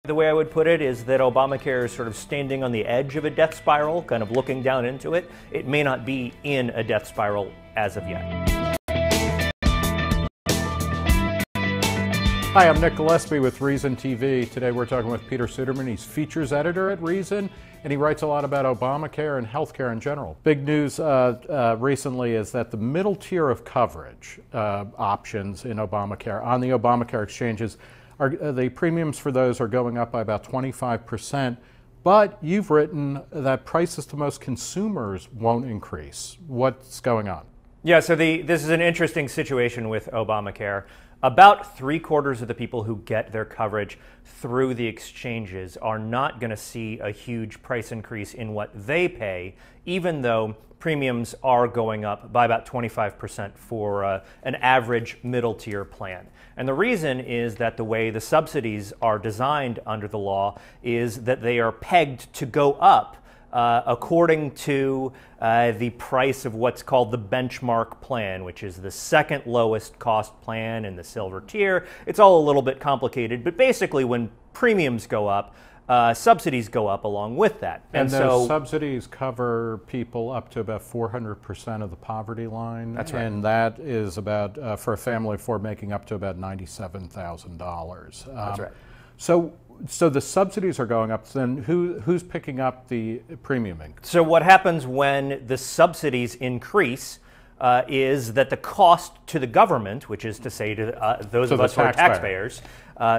The way I would put it is that Obamacare is sort of standing on the edge of a death spiral, kind of looking down into it. It may not be in a death spiral as of yet. Hi, I'm Nick Gillespie with Reason TV. Today we're talking with Peter Suderman. He's features editor at Reason, and he writes a lot about Obamacare and healthcare in general. Big news recently is that the middle tier of coverage options in Obamacare, on the Obamacare exchanges, the premiums for those are going up by about 25%, but you've written that prices to most consumers won't increase. What's going on? Yeah, so this is an interesting situation with Obamacare. About 3/4 of the people who get their coverage through the exchanges are not going to see a huge price increase in what they pay, even though premiums are going up by about 25% for an average middle tier plan. And the reason is that the way the subsidies are designed under the law is that they are pegged to go up according to the price of what's called the benchmark plan, which is the second lowest cost plan in the silver tier. It's all a little bit complicated, but basically when premiums go up, subsidies go up along with that. And those subsidies cover people up to about 400% of the poverty line. That's right. And that is about, for a family of four, making up to about $97,000. That's right. So the subsidies are going up, then who's picking up the premium increase? So what happens when the subsidies increase is that the cost to the government, which is to say to those of us who are taxpayers,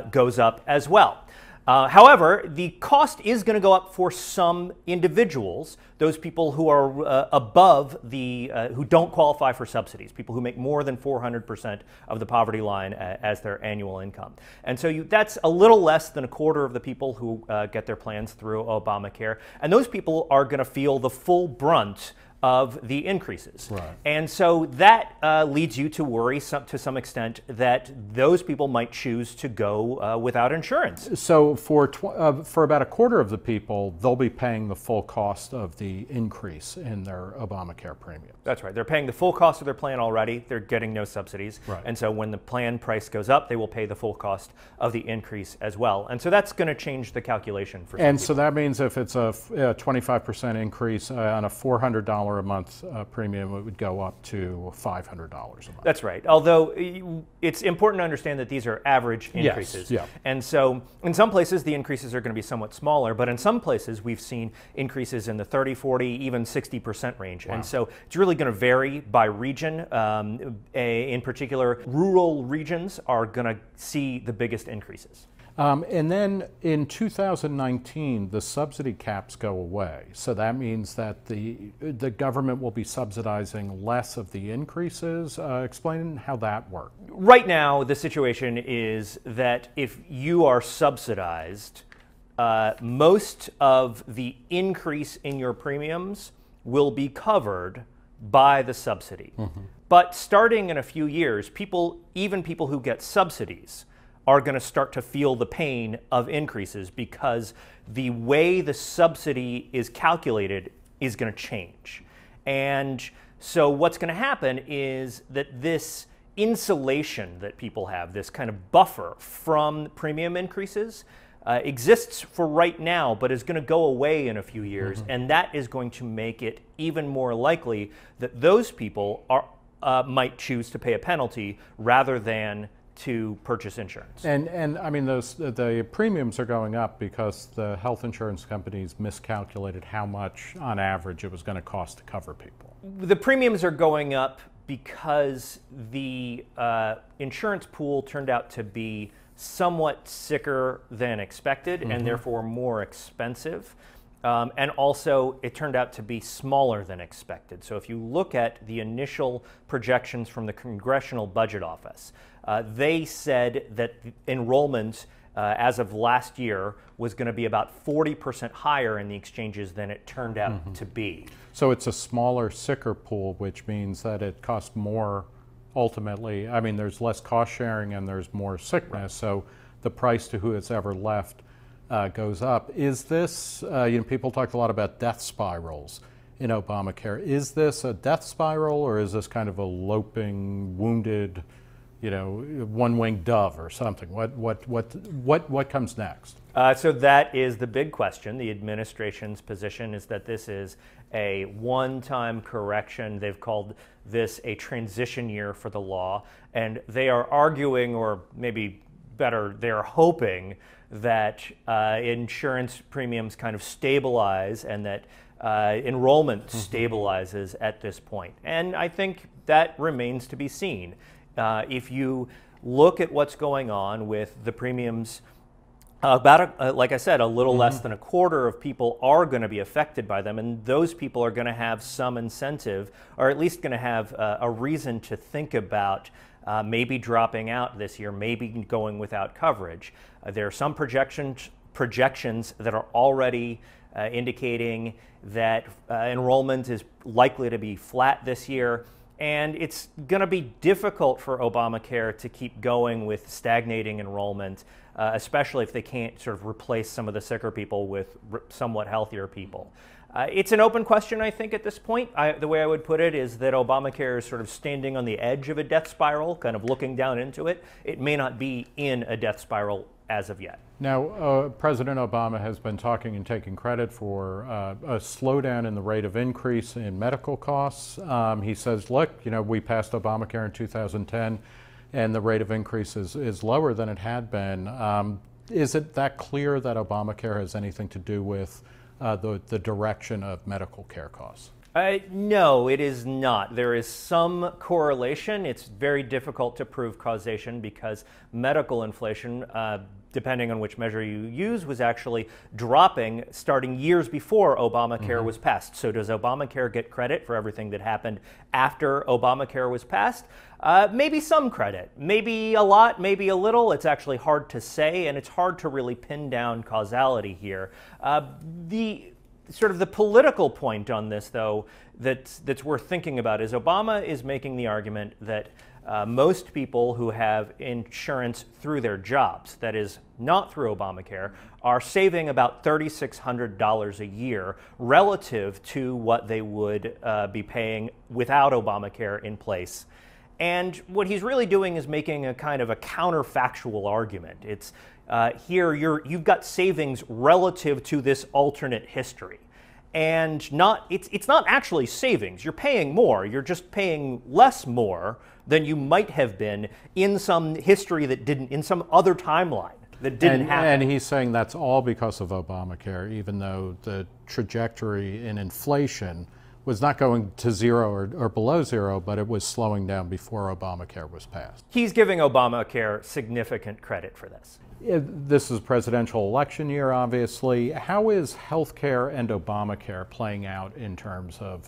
goes up as well. However, the cost is going to go up for some individuals, those people who are above the, who don't qualify for subsidies, people who make more than 400% of the poverty line as their annual income. And so that's a little less than 1/4 of the people who get their plans through Obamacare. And those people are going to feel the full brunt of the increases. Right. And so that leads you to worry to some extent that those people might choose to go without insurance. So for about 1/4 of the people, they'll be paying the full cost of the increase in their Obamacare premium. That's right. They're paying the full cost of their plan already. They're getting no subsidies. Right. And so when the plan price goes up, they will pay the full cost of the increase as well. And so that's going to change the calculation for some And people. so that means if it's a 25% increase on a $400 a month premium, it would go up to $500 a month. That's right. Although it's important to understand that these are average increases. Yes, yeah. And so in some places the increases are going to be somewhat smaller, but in some places we've seen increases in the 30, 40, even 60% range. Wow. And so it's really going to vary by region. In particular, rural regions are going to see the biggest increases. And then in 2019, the subsidy caps go away. So that means that the government will be subsidizing less of the increases. Explain how that works. Right now, the situation is that if you are subsidized, most of the increase in your premiums will be covered by the subsidy. Mm-hmm. But starting in a few years, even people who get subsidies are going to start to feel the pain of increases because the way the subsidy is calculated is going to change. And so what's going to happen is that this insulation that people have, this kind of buffer from premium increases, exists for right now, but is going to go away in a few years. Mm-hmm. And that is going to make it even more likely that those people might choose to pay a penalty rather than to purchase insurance. And I mean, the premiums are going up because the health insurance companies miscalculated how much, on average, it was going to cost to cover people. The premiums are going up because the insurance pool turned out to be somewhat sicker than expected, mm-hmm. and therefore more expensive. And also, it turned out to be smaller than expected. So if you look at the initial projections from the Congressional Budget Office, they said that enrollment as of last year was going to be about 40% higher in the exchanges than it turned out mm-hmm. to be. So it's a smaller, sicker pool, which means that it costs more ultimately. I mean, there's less cost sharing and there's more sickness, right. So the price to who it's ever left goes up. Is this, people talked a lot about death spirals in Obamacare. Is this a death spiral, or is this kind of a loping, wounded, one-winged dove or something? What comes next? So that is the big question. The administration's position is that this is a one-time correction. They've called this a transition year for the law, and they are arguing, or maybe better, they're hoping that insurance premiums kind of stabilize and that enrollment stabilizes at this point. And I think that remains to be seen. If you look at what's going on with the premiums, like I said, a little less than a quarter of people are going to be affected by them, and those people are going to have some incentive, or at least going to have a reason to think about maybe dropping out this year, maybe going without coverage. There are some projections that are already indicating that enrollment is likely to be flat this year. And it's going to be difficult for Obamacare to keep going with stagnating enrollment, especially if they can't sort of replace some of the sicker people with somewhat healthier people. It's an open question, I think, at this point. The way I would put it is that Obamacare is sort of standing on the edge of a death spiral, kind of looking down into it. It may not be in a death spiral as of yet. Now, President Obama has been talking and taking credit for a slowdown in the rate of increase in medical costs. He says, look, we passed Obamacare in 2010, and the rate of increase is lower than it had been. Is it that clear that Obamacare has anything to do with the direction of medical care costs? No, it is not. There is some correlation. It's very difficult to prove causation because medical inflation, depending on which measure you use, was actually dropping starting years before Obamacare was passed. So does Obamacare get credit for everything that happened after Obamacare was passed? Maybe some credit, maybe a lot, maybe a little. It's actually hard to say, and it's hard to really pin down causality here. The political point on this, though, that's worth thinking about is Obama is making the argument that most people who have insurance through their jobs, that is not through Obamacare, are saving about $3,600 a year relative to what they would be paying without Obamacare in place. And what he's really doing is making a kind of a counterfactual argument. It's here you've got savings relative to this alternate history. And it's not actually savings. You're paying more. You're just paying less more than you might have been in some history that didn't, in some other timeline that didn't happen. And he's saying that's all because of Obamacare, even though the trajectory in inflation was not going to zero or below zero, but it was slowing down before Obamacare was passed. He's giving Obamacare significant credit for this. This is a presidential election year, obviously. How is health care and Obamacare playing out in terms of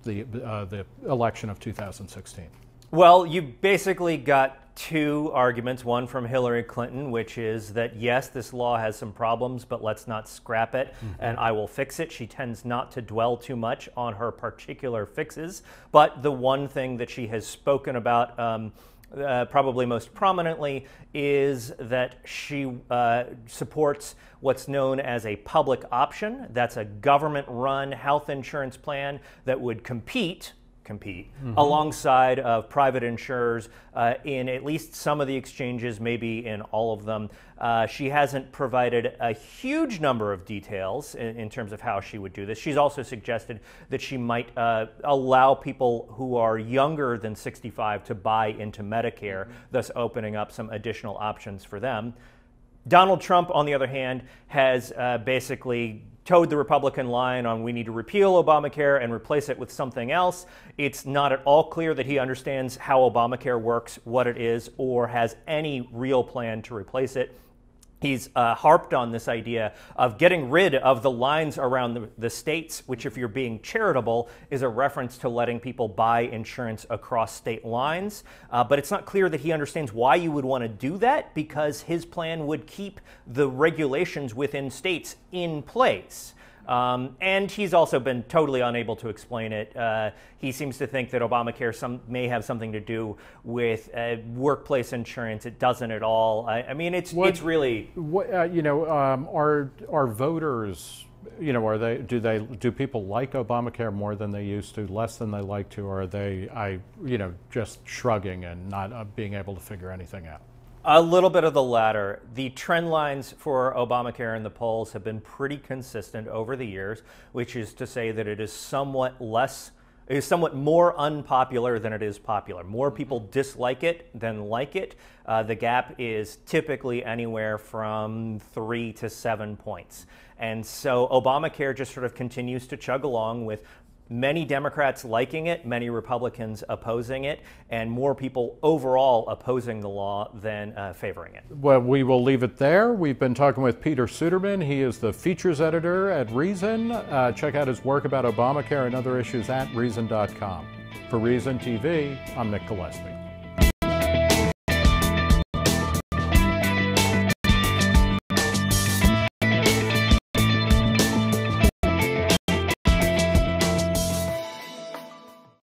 the election of 2016? Well, you basically got two arguments, one from Hillary Clinton, which is that, yes, this law has some problems, but let's not scrap it, and I will fix it. She tends not to dwell too much on her particular fixes, but the one thing that she has spoken about probably most prominently is that she supports what's known as a public option. That's a government-run health insurance plan that would compete alongside of private insurers in at least some of the exchanges, maybe in all of them. She hasn't provided a huge number of details in terms of how she would do this. She's also suggested that she might allow people who are younger than 65 to buy into Medicare, thus opening up some additional options for them. Donald Trump, on the other hand, has basically towed the Republican line on we need to repeal Obamacare and replace it with something else. It's not at all clear that he understands how Obamacare works, what it is, or has any real plan to replace it. He's harped on this idea of getting rid of the lines around the states, which, if you're being charitable, is a reference to letting people buy insurance across state lines. But it's not clear that he understands why you would want to do that, because his plan would keep the regulations within states in place. And he's also been totally unable to explain it. He seems to think that Obamacare may have something to do with workplace insurance. It doesn't at all. I mean, it's really. Are voters? Do people like Obamacare more than they used to, less than they like to, or are they just shrugging and not being able to figure anything out? A little bit of the latter. The trend lines for Obamacare in the polls have been pretty consistent over the years, which is to say that it is somewhat more unpopular than it is popular. More people dislike it than like it. The gap is typically anywhere from 3 to 7 points. And so Obamacare just sort of continues to chug along with many Democrats liking it, many Republicans opposing it, and more people overall opposing the law than favoring it. Well, we will leave it there. We've been talking with Peter Suderman. He is the features editor at Reason. Check out his work about Obamacare and other issues at Reason.com. For Reason TV, I'm Nick Gillespie.